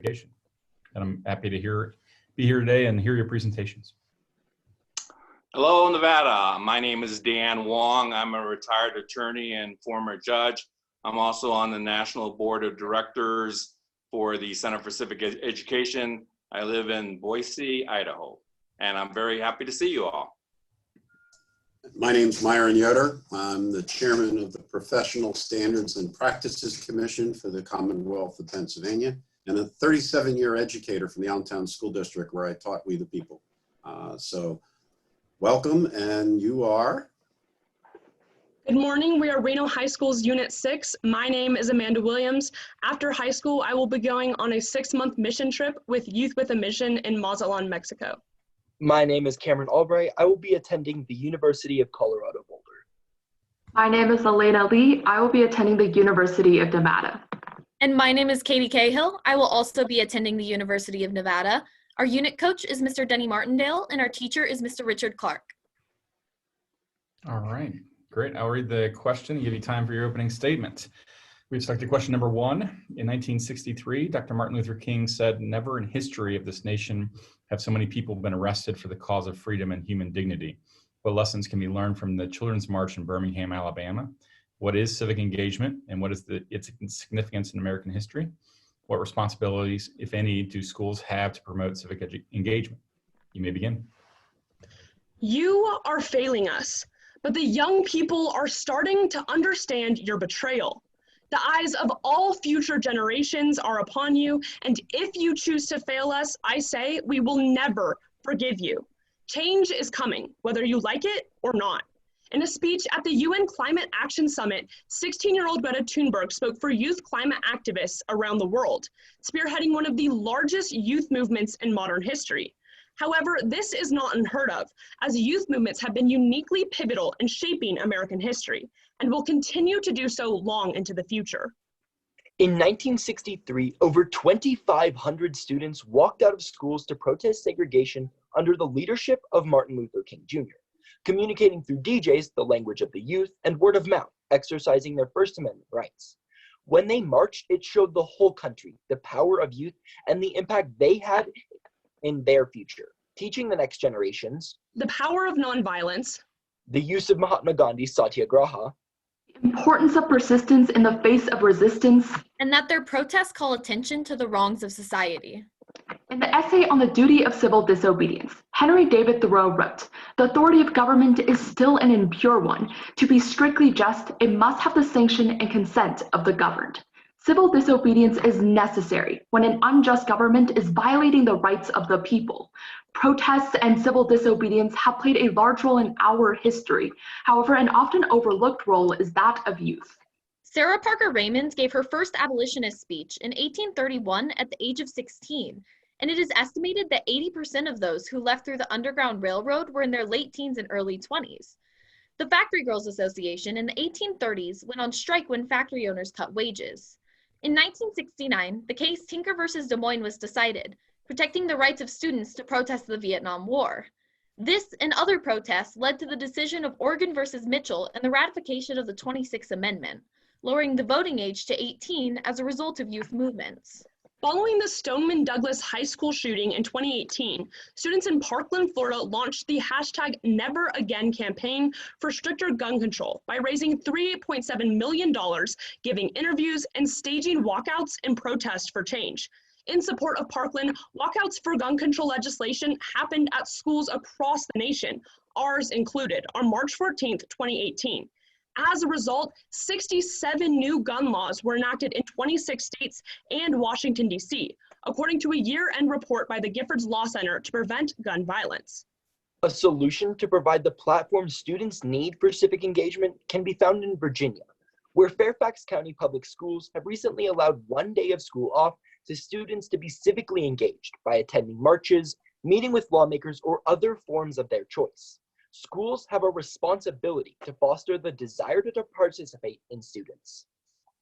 education. And I'm happy to be here today and hear your presentations. Hello, Nevada. My name is Dan Wong. I'm a retired attorney and former judge. I'm also on the National Board of Directors for the Center for Civic Education. I live in Boise, Idaho, and I'm very happy to see you all. My name's Myron Yoder. I'm the chairman of the Professional Standards and Practices Commission for the Commonwealth of Pennsylvania, and a 37-year educator from the Allentown School District where I taught We the People. So welcome, and you are? Good morning, we are Reno High School's Unit 6. My name is Amanda Williams. After high school, I will be going on a 6-month mission trip with Youth with a Mission in Mazatlan, Mexico. My name is Cameron Albright. I will be attending the University of Colorado Boulder. My name is Elena Lee. I will be attending the University of Nevada. And my name is Katie Cahill. I will also be attending the University of Nevada. Our unit coach is Mr. Denny Martindale, and our teacher is Mr. Richard Clark. All right, great. I'll read the question and give you time for your opening statement. We've selected question number 1. In 1963, Dr. Martin Luther King said, "Never in history of this nation have so many people been arrested for the cause of freedom and human dignity. What lessons can be learned from the Children's March in Birmingham, Alabama? What is civic engagement, and what is its significance in American history? What responsibilities, if any, do schools have to promote civic engagement?" You may begin. You are failing us, but the young people are starting to understand your betrayal. The eyes of all future generations are upon you, and if you choose to fail us, I say we will never forgive you. Change is coming, whether you like it or not. In a speech at the UN Climate Action Summit, 16-year-old Greta Thunberg spoke for youth climate activists around the world, spearheading one of the largest youth movements in modern history. However, this is not unheard of, as youth movements have been uniquely pivotal in shaping American history, and will continue to do so long into the future. In 1963, over 2,500 students walked out of schools to protest segregation under the leadership of Martin Luther King Jr., communicating through DJs the language of the youth and word of mouth, exercising their First Amendment rights. When they marched, it showed the whole country the power of youth and the impact they had in their future, teaching the next generations the power of nonviolence, the use of Mahatma Gandhi's Satyagraha, The importance of persistence in the face of resistance, and that their protests call attention to the wrongs of society. In the essay on the duty of civil disobedience, Henry David Thoreau wrote, "The authority of government is still an impure one. To be strictly just, it must have the sanction and consent of the governed. Civil disobedience is necessary when an unjust government is violating the rights of the people. Protests and civil disobedience have played a large role in our history. However, an often overlooked role is that of youth." Sarah Parker Raymond gave her first abolitionist speech in 1831 at the age of 16, and it is estimated that 80% of those who left through the Underground Railroad were in their late teens and early 20s. The Factory Girls Association in the 1830s went on strike when factory owners cut wages. In 1969, the case Tinker versus Des Moines was decided, protecting the rights of students to protest the Vietnam War. This and other protests led to the decision of Oregon versus Mitchell and the ratification of the 26th Amendment, lowering the voting age to 18 as a result of youth movements. Following the Stoneman Douglas High School shooting in 2018, students in Parkland, Florida launched the #NeverAgain campaign for stricter gun control by raising $3.7 million, giving interviews, and staging walkouts in protest for change. In support of Parkland, walkouts for gun control legislation happened at schools across the nation, ours included, on March 14, 2018. As a result, 67 new gun laws were enacted in 26 states and Washington, D.C., according to a year-end report by the Giffords Law Center to prevent gun violence. A solution to provide the platform students need for civic engagement can be found in Virginia, where Fairfax County Public Schools have recently allowed one day of school off to students to be civically engaged by attending marches, meeting with lawmakers, or other forms of their choice. Schools have a responsibility to foster the desire to participate in students.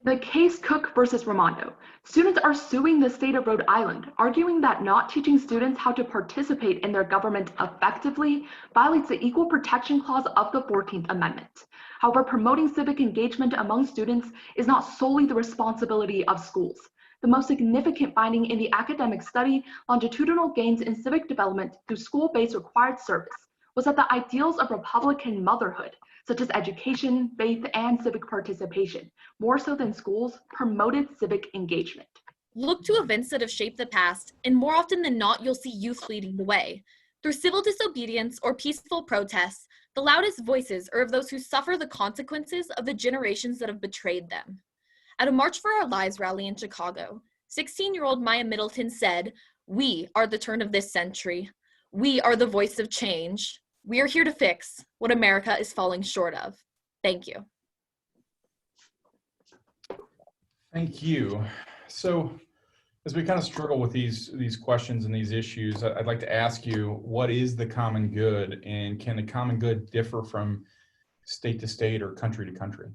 The case Cook versus Raimondo, students are suing the state of Rhode Island, arguing that not teaching students how to participate in their government effectively violates the Equal Protection Clause of the 14th Amendment. However, promoting civic engagement among students is not solely the responsibility of schools. the most significant finding in the academic study, Longitudinal Gains in Civic Development Through School-Based Required Service, was that the ideals of Republican motherhood, such as education, faith, and civic participation, more so than schools, promoted civic engagement. Look to events that have shaped the past, and more often than not, you'll see youth leading the way. Through civil disobedience or peaceful protests, the loudest voices are of those who suffer the consequences of the generations that have betrayed them. At a March for Our Lives rally in Chicago, 16-year-old Maya Middleton said, "We are the turn of this century. We are the voice of change. We are here to fix what America is falling short of." Thank you. Thank you. So as we kind of struggle with these questions and these issues, I'd like to ask you, what is the common good, and can the common good differ from state to state or country to country?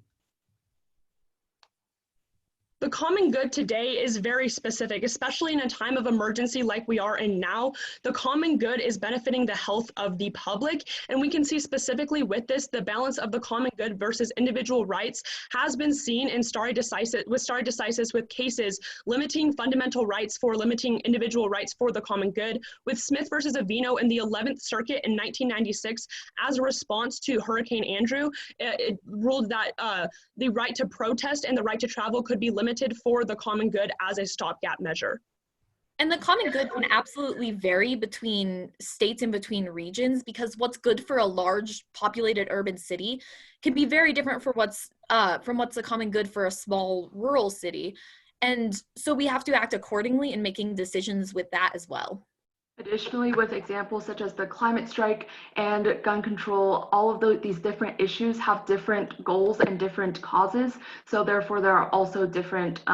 The common good today is very specific, especially in a time of emergency like we are in now. The common good is benefiting the health of the public, and we can see specifically with this, the balance of the common good versus individual rights has been seen in stare decisis with cases limiting fundamental rights for limiting individual rights for the common good, with Smith versus Avino in the 11th Circuit in 1996 as a response to Hurricane Andrew. It ruled that the right to protest and the right to travel could be limited for the common good as a stopgap measure. And the common good can absolutely vary between states and between regions, because what's good for a large populated urban city can be very different from what's the common good for a small rural city. And so we have to act accordingly in making decisions with that as well. Additionally, with examples such as the climate strike and gun control, all of these different issues have different goals and different causes. So therefore, there are also different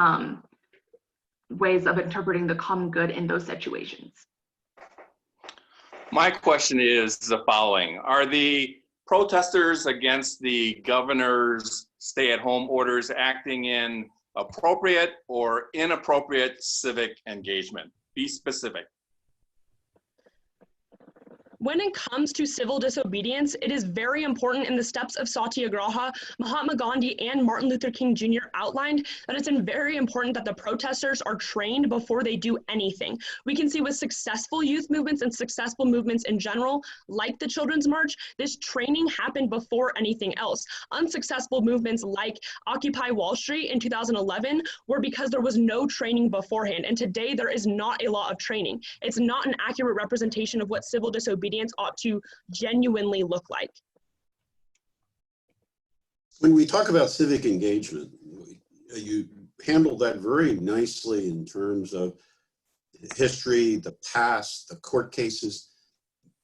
ways of interpreting the common good in those situations. My question is the following. Are the protesters against the governor's stay-at-home orders acting in appropriate or inappropriate civic engagement? Be specific. When it comes to civil disobedience, it is very important in the steps of Satyagraha, Mahatma Gandhi and Martin Luther King Jr. outlined that it's very important that the protesters are trained before they do anything. We can see with successful youth movements and successful movements in general, like the Children's March, this training happened before anything else. Unsuccessful movements like Occupy Wall Street in 2011 were because there was no training beforehand. And today there is not a lot of training. It's not an accurate representation of what civil disobedience ought to genuinely look like. When we talk about civic engagement, you handle that very nicely in terms of history, the past, the court cases,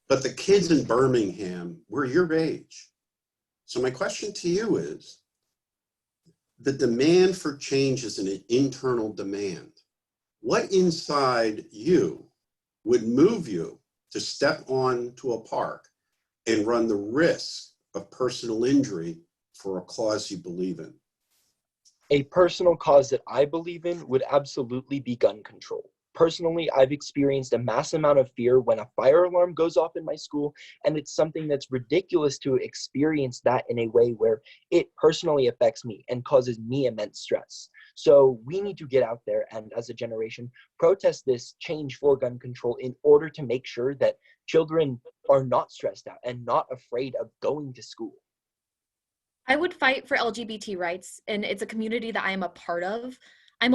but the kids in Birmingham were your age. So my question to you is, the demand for change is an internal demand. What inside you would move you to step on to a park and run the risk of personal injury for a cause you believe in? A personal cause that I believe in would absolutely be gun control. Personally, I've experienced a mass amount of fear when a fire alarm goes off in my school, and it's something that's ridiculous to experience that in a way where it personally affects me and causes me immense stress. So we need to get out there and, as a generation, protest this change for gun control in order to make sure that children are not stressed out and not afraid of going to school. I would fight for LGBT rights, and it's a community that I am a part of. I'm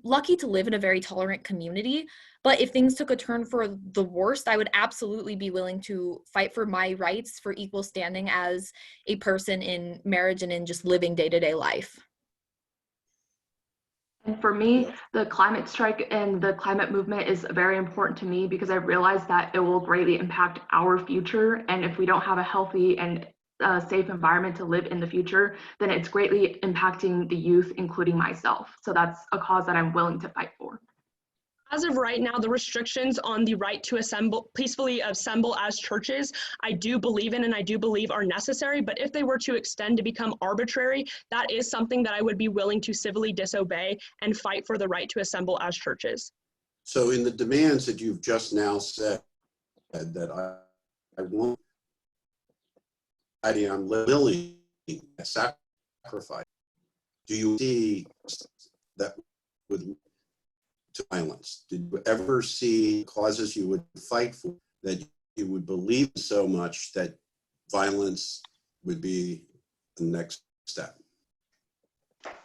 lucky to live in a very tolerant community, but if things took a turn for the worst, I would absolutely be willing to fight for my rights for equal standing as a person in marriage and in just living day-to-day life. And for me, the climate strike and the climate movement is very important to me because I realize that it will greatly impact our future. And if we don't have a healthy and safe environment to live in the future, then it's greatly impacting the youth, including myself. So that's a cause that I'm willing to fight for. As of right now, the restrictions on the right to peacefully assemble as churches, I do believe in and I do believe are necessary, but if they were to extend to become arbitrary, that is something that I would be willing to civilly disobey and fight for the right to assemble as churches. So in the demands that you've just now said that I want, I'm willing to sacrifice, do you see that would to violence? Did you ever see causes you would fight for that you would believe so much that violence would be the next step?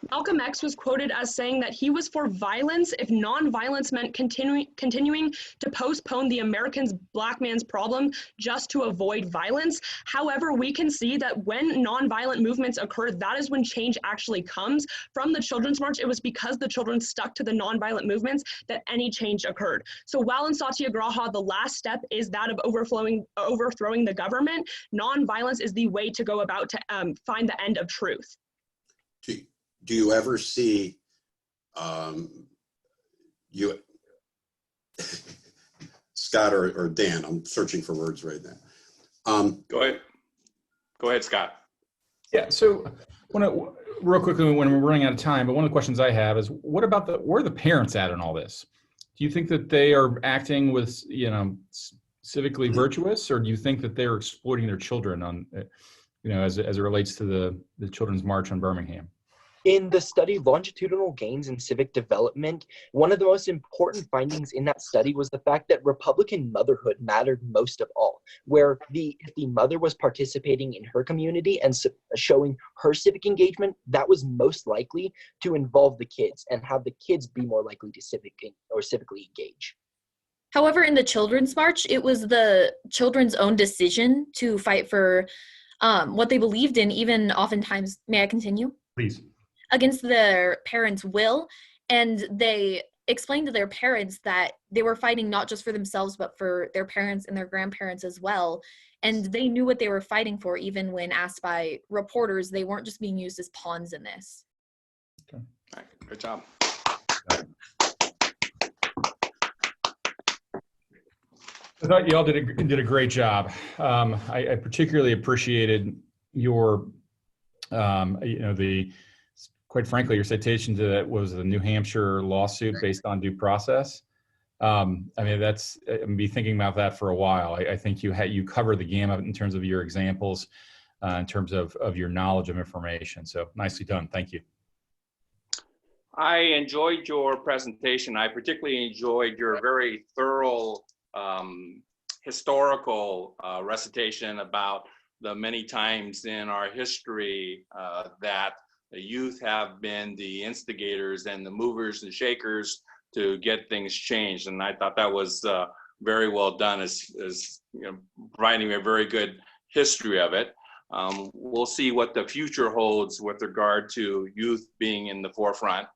Malcolm X was quoted as saying that he was for violence if non-violence meant continuing to postpone the American's black man's problem just to avoid violence. However, we can see that when non-violent movements occur, that is when change actually comes. From the Children's March, it was because the children stuck to the non-violent movements that any change occurred. So while in Satyagraha, the last step is that of overthrowing the government, non-violence is the way to go about to find the end of truth. Do you ever see Scott or Dan? I'm searching for words right now. Go ahead, Scott. Yeah, so real quickly, when we're running out of time, but one of the questions I have is, what about where are the parents at in all this? Do you think that they are acting with, civically virtuous, or do you think that they're exploiting their children on, as it relates to the Children's March on Birmingham? In the study, Longitudinal Gains in Civic Development, one of the most important findings in that study was the fact that Republican motherhood mattered most of all, where if the mother was participating in her community and showing her civic engagement, that was most likely to involve the kids and have the kids be more likely to civically engage. However, in the Children's March, it was the children's own decision to fight for what they believed in, even oftentimes, may I continue? Please. Against their parents' will, and they explained to their parents that they were fighting not just for themselves but for their parents and their grandparents as well, and they knew what they were fighting for. Even when asked by reporters, they weren't just being used as pawns in this. Okay. All right. Good job. I thought you all did a great job. I particularly appreciated your quite frankly, your citation to that was the New Hampshire lawsuit based on due process. I'm be thinking about that for a while. I think you cover the gamut in terms of your examples, in terms of your knowledge of information. So nicely done. Thank you. I enjoyed your presentation. I particularly enjoyed your very thorough historical recitation about the many times in our history that the youth have been the instigators and the movers and shakers to get things changed. And I thought that was very well done, as providing a very good history of it. We'll see what the future holds with regard to youth being in the forefront.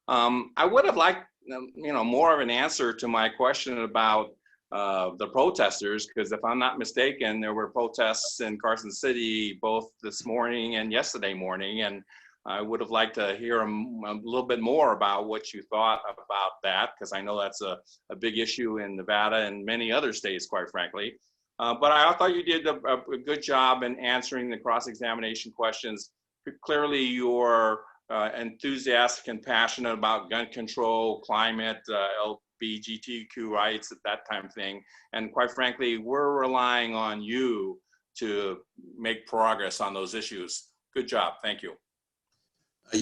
I would have liked, more of an answer to my question about the protesters, because if I'm not mistaken, there were protests in Carson City both this morning and yesterday morning, and I would have liked to hear a little bit more about what you thought about that, because I know that's a big issue in Nevada and many other states, quite frankly. But I thought you did a good job in answering the cross-examination questions. Clearly, you're enthusiastic and passionate about gun control, climate, LGBTQ rights, that type of thing. And quite frankly, we're relying on you to make progress on those issues. Good job. Thank you.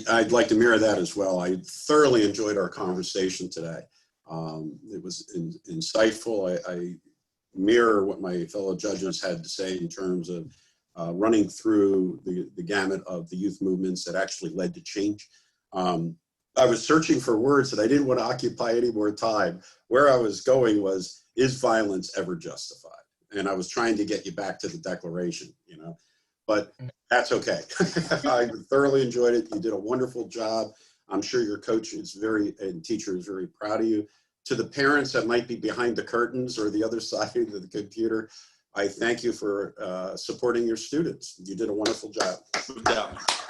I'd like to mirror that as well. I thoroughly enjoyed our conversation today. It was insightful. I mirror what my fellow judges had to say in terms of running through the gamut of the youth movements that actually led to change. I was searching for words that I didn't want to occupy any more time. Where I was going was, is violence ever justified? And I was trying to get you back to the Declaration, but that's okay. I thoroughly enjoyed it. You did a wonderful job. I'm sure your coach and teacher is very proud of you. To the parents that might be behind the curtains or the other side of the computer, I thank you for supporting your students. You did a wonderful job. Good job.